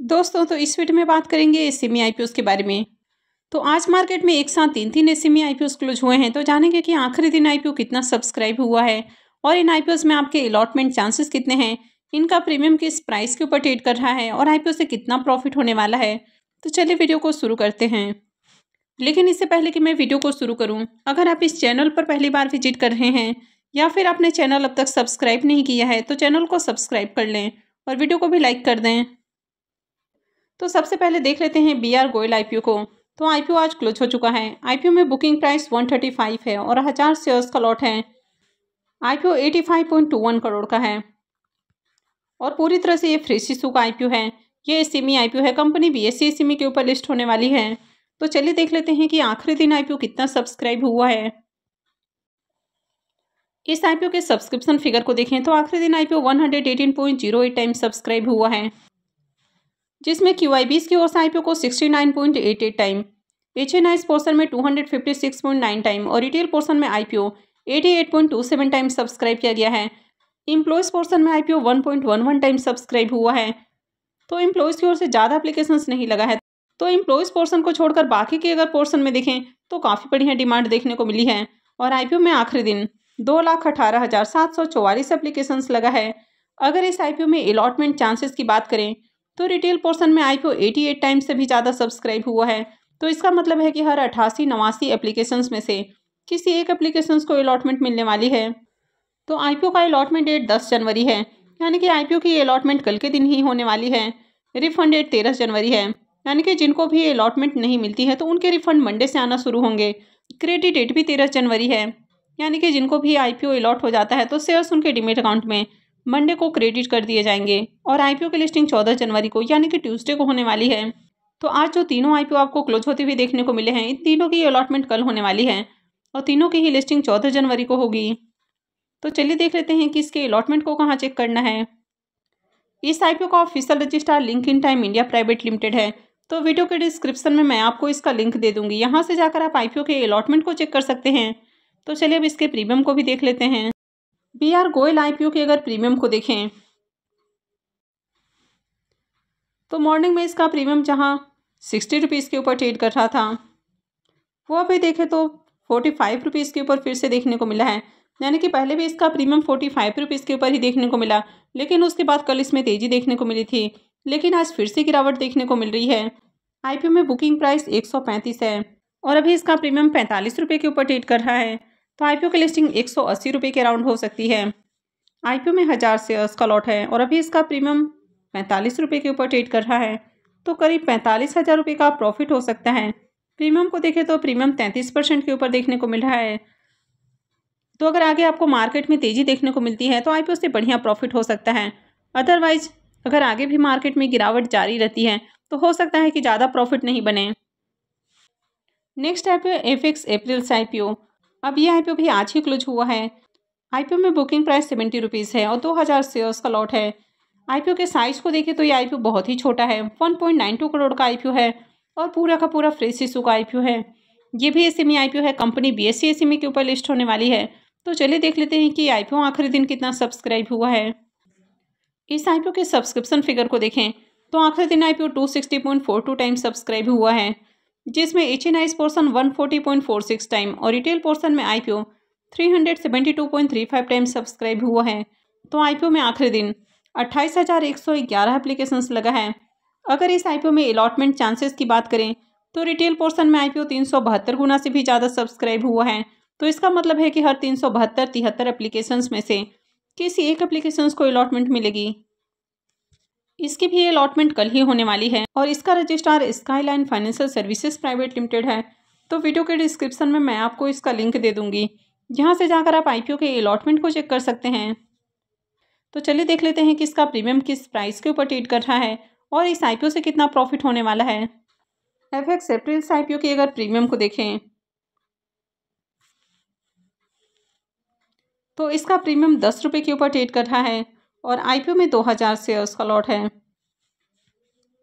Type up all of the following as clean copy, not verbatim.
दोस्तों तो इस वीडियो में बात करेंगे एसएमई आईपीओस के बारे में। तो आज मार्केट में एक साथ तीन एसएमई आईपीओस क्लोज हुए हैं। तो जानेंगे कि आखिरी दिन आईपीओ कितना सब्सक्राइब हुआ है और इन आईपीओस में आपके अलॉटमेंट चांसेस कितने हैं, इनका प्रीमियम किस प्राइस के ऊपर ट्रेड कर रहा है और आईपीओ से कितना प्रॉफिट होने वाला है। तो चलिए वीडियो को शुरू करते हैं। लेकिन इससे पहले कि मैं वीडियो को शुरू करूँ, अगर आप इस चैनल पर पहली बार विजिट कर रहे हैं या फिर आपने चैनल अब तक सब्सक्राइब नहीं किया है तो चैनल को सब्सक्राइब कर लें और वीडियो को भी लाइक कर दें। तो सबसे पहले देख लेते हैं बीआर गोयल आईपीओ को। तो आईपीओ आज क्लोज हो चुका है। आईपीओ में बुकिंग प्राइस 135 है और 1000 शेयर्स का लॉट है। आईपीओ 85.21 करोड़ का है और पूरी तरह से ये फ्रेश इशू का आईपीओ है। ये एसएमई आईपीओ है। कंपनी बीएसई एसएमई के ऊपर लिस्ट होने वाली है। तो चलिए देख लेते हैं कि आखिरी दिन आईपीओ कितना सब्सक्राइब हुआ है। इस आईपीओ के सब्सक्रिप्शन फिगर को देखें तो आखिरी दिन आईपीओ 118.08 टाइम सब्सक्राइब हुआ है, जिसमें QIBs की ओर से आईपीओ को 69.88 टाइम, HNIs पोर्शन में 256.9 टाइम और रिटेल पोर्शन में आईपीओ 88.27 टाइम सब्सक्राइब किया गया है। एम्प्लॉयज़ पोर्शन में आईपीओ 1.11 टाइम सब्सक्राइब हुआ है। तो एम्प्लॉयज़ की ओर से ज़्यादा एप्लीकेशंस नहीं लगा है। तो एम्प्लॉयज़ पोर्शन को छोड़कर बाकी के अगर पोर्शन में देखें तो काफ़ी बढ़िया डिमांड देखने को मिली है और आईपीओ में आखिरी दिन 2,18,744 एप्लीकेशंस लगा है। अगर इस आईपीओ में अलॉटमेंट चांसेस की बात करें तो रिटेल पोर्शन में आईपीओ 88 टाइम्स से भी ज़्यादा सब्सक्राइब हुआ है। तो इसका मतलब है कि हर 88-89 एप्लीकेशंस में से किसी एक एप्लीकेशंस को अलॉटमेंट मिलने वाली है। तो आईपीओ का अलॉटमेंट डेट 10 जनवरी है, यानी कि आईपीओ की अलॉटमेंट कल के दिन ही होने वाली है। रिफंड डेट 13 जनवरी है, यानी कि जिनको भी अलॉटमेंट नहीं मिलती है तो उनके रिफंड मंडे से आना शुरू होंगे। क्रेडिट डेट भी 13 जनवरी है, यानी कि जिनको भी आईपीओ अलॉट हो जाता है तो शेयर्स उनके डीमेट अकाउंट में मंडे को क्रेडिट कर दिए जाएंगे। और आईपीओ की लिस्टिंग 14 जनवरी को यानी कि ट्यूसडे को होने वाली है। तो आज जो तीनों आईपीओ आपको क्लोज होते हुए देखने को मिले हैं, इन तीनों की अलॉटमेंट कल होने वाली है और तीनों की ही लिस्टिंग 14 जनवरी को होगी। तो चलिए देख लेते हैं कि इसके अलॉटमेंट को कहाँ चेक करना है। इस आईपीओ का official registrar link in time India private limited है। तो वीडियो के डिस्क्रिप्शन में मैं आपको इसका लिंक दे दूंगी, यहाँ से जाकर आप आईपीओ के अलॉटमेंट को चेक कर सकते हैं। तो चलिए अब इसके प्रीमियम को भी देख लेते हैं। बीआर गोयल आईपीओ के अगर प्रीमियम को देखें तो मॉर्निंग में इसका प्रीमियम जहां 60 रुपीज़ के ऊपर ट्रेड कर रहा था, वो अभी देखें तो 45 रुपीज़ के ऊपर फिर से देखने को मिला है। यानी कि पहले भी इसका प्रीमियम 45 रुपीज़ के ऊपर ही देखने को मिला, लेकिन उसके बाद कल इसमें तेज़ी देखने को मिली थी, लेकिन आज फिर से गिरावट देखने को मिल रही है। आईपीओ में बुकिंग प्राइस 135 है और अभी इसका प्रीमियम 45 रुपये के ऊपर ट्रेड कर रहा है। तो आईपीओ की लिस्टिंग 180 रुपये के अराउंड हो सकती है। आईपीओ में 1000 शेयर्स का लॉट है और अभी इसका प्रीमियम 45 रुपये के ऊपर ट्रेड कर रहा है। तो करीब 45,000 रुपये का प्रॉफिट हो सकता है। प्रीमियम को देखें तो प्रीमियम 33% के ऊपर देखने को मिल रहा है। तो अगर आगे आपको मार्केट में तेज़ी देखने को मिलती है तो आईपीओ से बढ़िया प्रॉफिट हो सकता है। अदरवाइज अगर आगे भी मार्केट में गिरावट जारी रहती है तो हो सकता है कि ज़्यादा प्रॉफिट नहीं बने। नेक्स्ट आईपीओ एफएक्स अप्रैल्स आईपीओ। अब ये आईपीओ भी आज ही क्लोज हुआ है। आईपीओ में बुकिंग प्राइस 70 रुपीज़ है और 2000 शेयर्स का लॉट है। आईपीओ के साइज़ को देखें तो ये आईपीओ बहुत ही छोटा है, 1.92 करोड़ का आईपीओ है और पूरा का पूरा फ्रेश इशू का आईपीओ है। ये भी एसएमई आईपीओ है। कंपनी बीएसई एसएमई के ऊपर लिस्ट होने वाली है। तो चलिए देख लेते हैं कि आईपीओ आखिरी दिन कितना सब्सक्राइब हुआ है। इस आईपीओ के सब्सक्रिप्शन फिगर को देखें तो आखिरी दिन आईपीओ 260.42 टाइम सब्सक्राइब हुआ है, जिसमें HNIs पोर्शन 140.46 टाइम और रिटेल पोर्शन में आईपीओ 372.35 टाइम सब्सक्राइब हुआ है। तो आईपीओ में आखिरी दिन 28,111 एप्लीकेशंस लगा है। अगर इस आईपीओ में अलॉटमेंट चांसेस की बात करें तो रिटेल पोर्शन में आईपीओ 372 गुना से भी ज़्यादा सब्सक्राइब हुआ है। तो इसका मतलब है कि हर 372-73 एप्लीकेशंस में से किसी एक एप्लीकेशंस को अलॉटमेंट मिलेगी। इसकी भी अलॉटमेंट कल ही होने वाली है और इसका registrar skyline financial services private limited है। तो वीडियो के डिस्क्रिप्शन में मैं आपको इसका लिंक दे दूंगी, जहां से जाकर आप आईपीओ के अलॉटमेंट को चेक कर सकते हैं। तो चलिए देख लेते हैं कि इसका प्रीमियम किस प्राइस के ऊपर ट्रेड कर रहा है और इस आईपीओ से कितना प्रॉफिट होने वाला है। एफएक्स अप्रैल्स आईपीओ के अगर प्रीमियम को देखें तो इसका प्रीमियम 10 रुपये के ऊपर ट्रेड कर रहा है और आईपीओ में 2000 शेयर्स का लॉट है।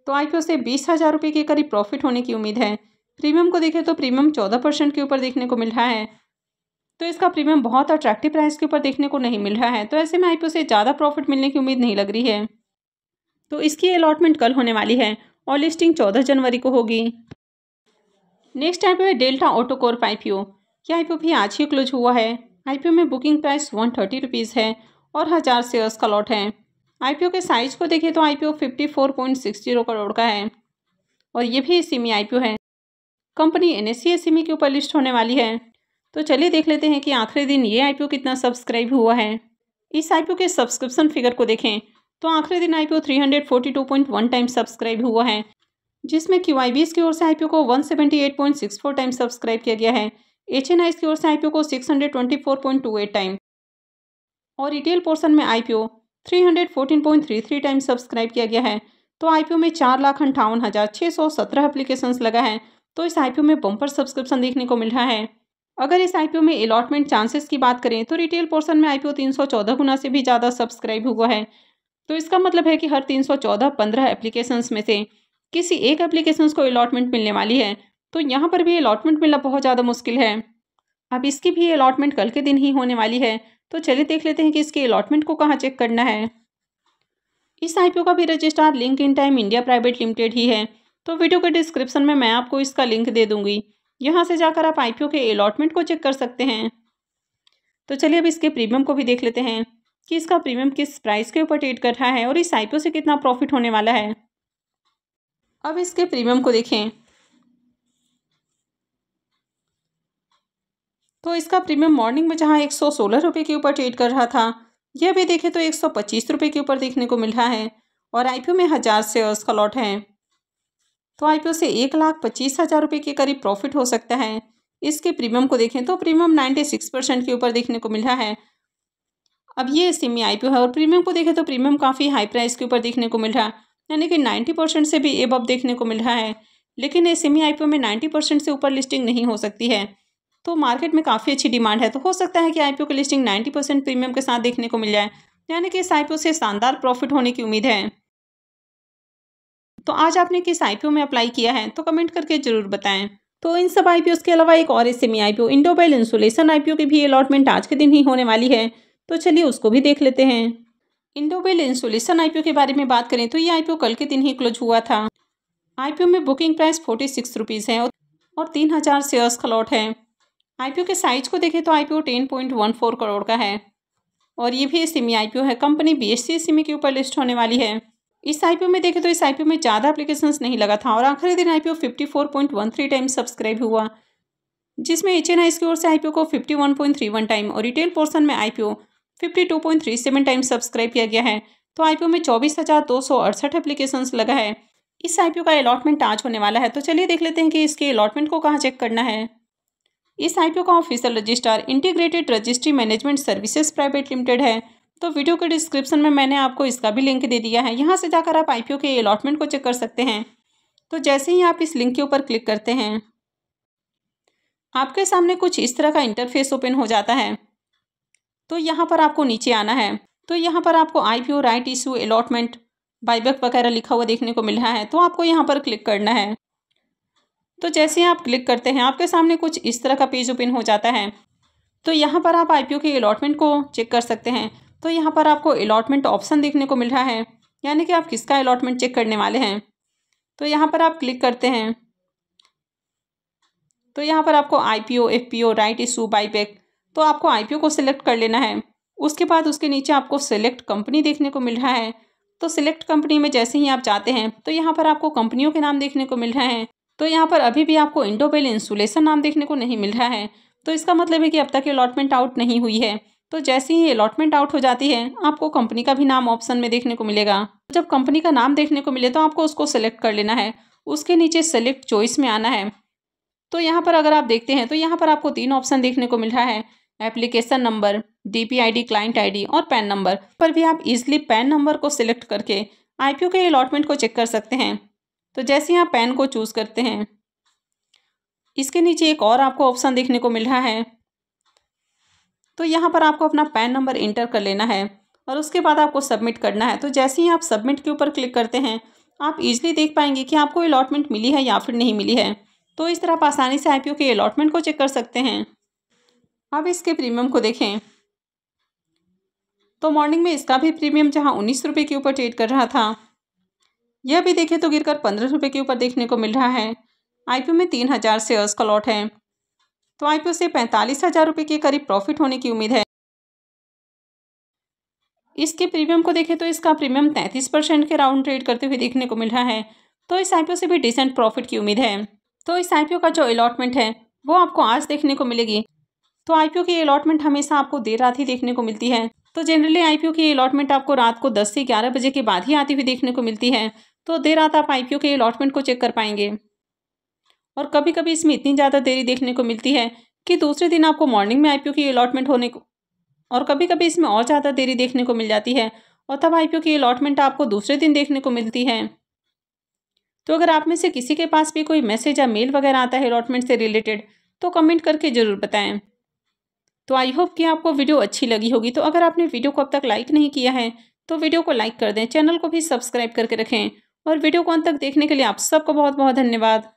तो आईपीओ से 20,000 रुपये के करीब प्रॉफिट होने की उम्मीद है। प्रीमियम को देखें तो प्रीमियम 14% के ऊपर देखने को मिल रहा है। तो इसका प्रीमियम बहुत अट्रैक्टिव प्राइस के ऊपर देखने को नहीं मिल रहा है। तो ऐसे में आईपीओ से ज़्यादा प्रॉफिट मिलने की उम्मीद नहीं लग रही है। तो इसकी अलॉटमेंट कल होने वाली है और लिस्टिंग 14 जनवरी को होगी। नेक्स्ट आईपीओ है डेल्टा ऑटो कॉर्प आईपीओ। यह आईपीओ भी आज ही क्लोज हुआ है। आईपीओ में बुकिंग प्राइस 130 रुपीज़ है और 1000 शेयर्स का लॉट है। आईपीओ के साइज को देखें तो आईपीओ 54.60 करोड़ का है और ये भी एसएमई आईपीओ है। कंपनी एनएससी एसएमई के ऊपर लिस्ट होने वाली है। तो चलिए देख लेते हैं कि आखिरी दिन ये आईपीओ कितना सब्सक्राइब हुआ है। इस आईपीओ के सब्सक्रिप्शन फिगर को देखें तो आखिरी दिन आईपीओ 342.1 टाइम्स सब्सक्राइब हुआ है, जिसमें QIBs की ओर से आईपीओ को 178.64 टाइम सब्सक्राइब किया गया है। HNIs की ओर से आईपीओ को 624.28 टाइम और रिटेल पोर्शन में आईपीओ 314.33 टाइम सब्सक्राइब किया गया है। तो आईपीओ में 4,58,617 एप्लीकेशंस लगा है। तो इस आईपीओ में बम्पर सब्सक्रिप्शन देखने को मिल रहा है। अगर इस आईपीओ में अलॉटमेंट चांसेस की बात करें तो रिटेल पोर्शन में आईपीओ 314 गुना से भी ज़्यादा सब्सक्राइब हुआ है। तो इसका मतलब है कि हर 314 15 एप्लीकेशंस में से किसी एक एप्लीकेशंस को अलॉटमेंट मिलने वाली है। तो यहाँ पर भी अलॉटमेंट मिलना बहुत ज़्यादा मुश्किल है। अब इसकी भी अलॉटमेंट कल के दिन ही होने वाली है। तो चलिए देख लेते हैं कि इसके अलॉटमेंट को कहाँ चेक करना है। इस आईपीओ का भी रजिस्ट्रार लिंक-इन-टाइम इंडिया प्राइवेट लिमिटेड ही है। तो वीडियो के डिस्क्रिप्शन में मैं आपको इसका लिंक दे दूंगी। यहाँ से जाकर आप आईपीओ के अलॉटमेंट को चेक कर सकते हैं। तो चलिए अब इसके प्रीमियम को भी देख लेते हैं कि इसका प्रीमियम किस प्राइस के ऊपर ट्रेड कर रहा है और इस आईपीओ से कितना प्रॉफिट होने वाला है। अब इसके प्रीमियम को देखें तो इसका प्रीमियम मॉर्निंग में जहां 116 रुपये के ऊपर ट्रेड कर रहा था, यह भी देखें तो 125 रुपये के ऊपर देखने को मिल रहा है और आईपीओ में 1000 शेयर्स का लॉट है। तो आईपीओ से 1,25,000 रुपये के करीब प्रॉफिट हो सकता है। इसके प्रीमियम को देखें तो प्रीमियम 96% के ऊपर देखने को मिल रहा है। अब ये एसएमई आईपीओ है और प्रीमियम को देखें तो प्रीमियम काफ़ी हाई प्राइस के ऊपर देखने को मिल रहा है, यानी कि 90% से भी एबव देखने को मिल रहा है। लेकिन एसएमई आईपीओ में 90% से ऊपर लिस्टिंग नहीं हो सकती है। तो मार्केट में काफ़ी अच्छी डिमांड है। तो हो सकता है कि आईपीओ की लिस्टिंग 90% प्रीमियम के साथ देखने को मिल जाए, यानी कि इस आईपीओ से शानदार प्रॉफिट होने की उम्मीद है। तो आज आपने किस आईपीओ में अप्लाई किया है तो कमेंट करके जरूर बताएं। तो इन सब आईपीओ के अलावा एक और एसएमई आईपीओ इंडोबेल इंसुलेशन आईपीओ की भी अलॉटमेंट आज के दिन ही होने वाली है। तो चलिए उसको भी देख लेते हैं। इंडोबेल इंसुलेशन आईपीओ के बारे में बात करें तो ये आईपीओ कल के दिन ही क्लोज हुआ था। आईपीओ में बुकिंग प्राइस 46 रुपीज़ है और 3000 शेयर्स का लॉट है। आईपीओ के साइज को देखें तो आईपीओ 10.14 करोड़ का है और ये भी एसएमई आईपीओ है। कंपनी BSE एसएमई के ऊपर लिस्ट होने वाली है। इस आईपीओ में देखें तो इस आईपीओ में ज़्यादा एप्लीकेशंस नहीं लगा था और आखिरी दिन आईपीओ 54.13 टाइम सब्सक्राइब हुआ, जिसमें HNIs की ओर से आईपीओ को 51.31 टाइम और रिटेल पोर्शन में आईपीओ 52.37 टाइम सब्सक्राइब किया गया है। तो आईपीओ में 24,268 एप्लीकेशंस लगा है। इस आईपीओ का अलॉटमेंट आज होने वाला है। तो चलिए देख लेते हैं कि इसके अलॉटमेंट को कहाँ चेक करना है। इस आईपीओ का official registrar integrated registry management services private limited है। तो वीडियो के डिस्क्रिप्शन में मैंने आपको इसका भी लिंक दे दिया है। यहाँ से जाकर आप आईपीओ के अलॉटमेंट को चेक कर सकते हैं। तो जैसे ही आप इस लिंक के ऊपर क्लिक करते हैं, आपके सामने कुछ इस तरह का इंटरफेस ओपन हो जाता है। तो यहाँ पर आपको नीचे आना है। तो यहाँ पर आपको IPO right issue allotment buyback वगैरह लिखा हुआ देखने को मिल रहा है। तो आपको यहाँ पर क्लिक करना है। तो जैसे ही आप क्लिक करते हैं, आपके सामने कुछ इस तरह का पेज ओपन हो जाता है। तो यहाँ पर आप आईपीओ के अलॉटमेंट को चेक कर सकते हैं। तो यहाँ पर आपको अलॉटमेंट ऑप्शन देखने को मिल रहा है, यानी कि आप किसका अलॉटमेंट चेक करने वाले हैं। तो यहाँ पर आप क्लिक करते हैं तो यहाँ पर आपको IPO, FPO, right issue, buyback, तो आपको आईपीओ को सिलेक्ट कर लेना है। उसके बाद उसके नीचे आपको सिलेक्ट कंपनी देखने को मिल रहा है। तो सिलेक्ट कंपनी में जैसे ही आप जाते हैं तो यहाँ पर आपको कंपनियों के नाम देखने को मिल रहे हैं। तो यहाँ पर अभी भी आपको इंडोबेल इंसुलेशन नाम देखने को नहीं मिल रहा है। तो इसका मतलब है कि अब तक अलॉटमेंट आउट नहीं हुई है। तो जैसे ही अलॉटमेंट आउट हो जाती है, आपको कंपनी का भी नाम ऑप्शन में देखने को मिलेगा। जब कंपनी का नाम देखने को मिले तो आपको उसको सिलेक्ट कर लेना है। उसके नीचे सेलेक्ट चॉइस में आना है। तो यहाँ पर अगर आप देखते हैं तो यहाँ पर आपको 3 ऑप्शन देखने को मिल रहा है, application number, DPID, client ID और पैन नंबर। पर भी आप इजीली पैन नंबर को सिलेक्ट करके आईपीओ के अलॉटमेंट को चेक कर सकते हैं। तो जैसे ही आप पैन को चूज़ करते हैं, इसके नीचे एक और आपको ऑप्शन देखने को मिल रहा है। तो यहाँ पर आपको अपना पैन नंबर इंटर कर लेना है और उसके बाद आपको सबमिट करना है। तो जैसे ही आप सबमिट के ऊपर क्लिक करते हैं, आप इजीली देख पाएंगे कि आपको अलॉटमेंट मिली है या फिर नहीं मिली है। तो इस तरह आप आसानी से आईपीओ के अलॉटमेंट को चेक कर सकते हैं। अब इसके प्रीमियम को देखें तो मॉर्निंग में इसका भी प्रीमियम जहां 19 रुपये के ऊपर ट्रेड कर रहा था, यह भी देखें तो गिरकर 15 रुपये के ऊपर देखने को मिल रहा है। आईपीओ में 3000 शेयर्स का लॉट है, तो आईपीओ से 45,000 रुपये के करीब प्रॉफिट होने की उम्मीद है। इसके प्रीमियम को देखें तो इसका प्रीमियम 33% के राउंड ट्रेड करते हुए देखने को मिल रहा है, तो इस आईपीओ से भी डिसेंट प्रॉफिट की उम्मीद है। तो इस आईपीओ का जो अलॉटमेंट है वो आपको आज देखने को मिलेगी। तो आईपीओ की अलॉटमेंट हमेशा आपको देर रात ही देखने को मिलती है। तो जनरली आईपीओ की अलॉटमेंट आपको रात को 10 से 11 बजे के बाद ही आती हुई देखने को मिलती है। तो देर रात आप आईपीओ के अलॉटमेंट को चेक कर पाएंगे। और कभी कभी इसमें इतनी ज़्यादा देरी देखने को मिलती है कि दूसरे दिन आपको मॉर्निंग में आईपीओ की अलॉटमेंट होने को, और कभी कभी इसमें और ज़्यादा देरी देखने को मिल जाती है और तब आईपीओ की अलॉटमेंट आपको दूसरे दिन देखने को मिलती है। तो अगर आप में से किसी के पास भी कोई मैसेज या मेल वगैरह आता है अलॉटमेंट से रिलेटेड, तो कमेंट करके ज़रूर बताएं। तो आई होप कि आपको वीडियो अच्छी लगी होगी। तो अगर आपने वीडियो को अब तक लाइक नहीं किया है तो वीडियो को लाइक कर दें, चैनल को भी सब्सक्राइब करके रखें, और वीडियो को अंत तक देखने के लिए आप सबको बहुत बहुत धन्यवाद।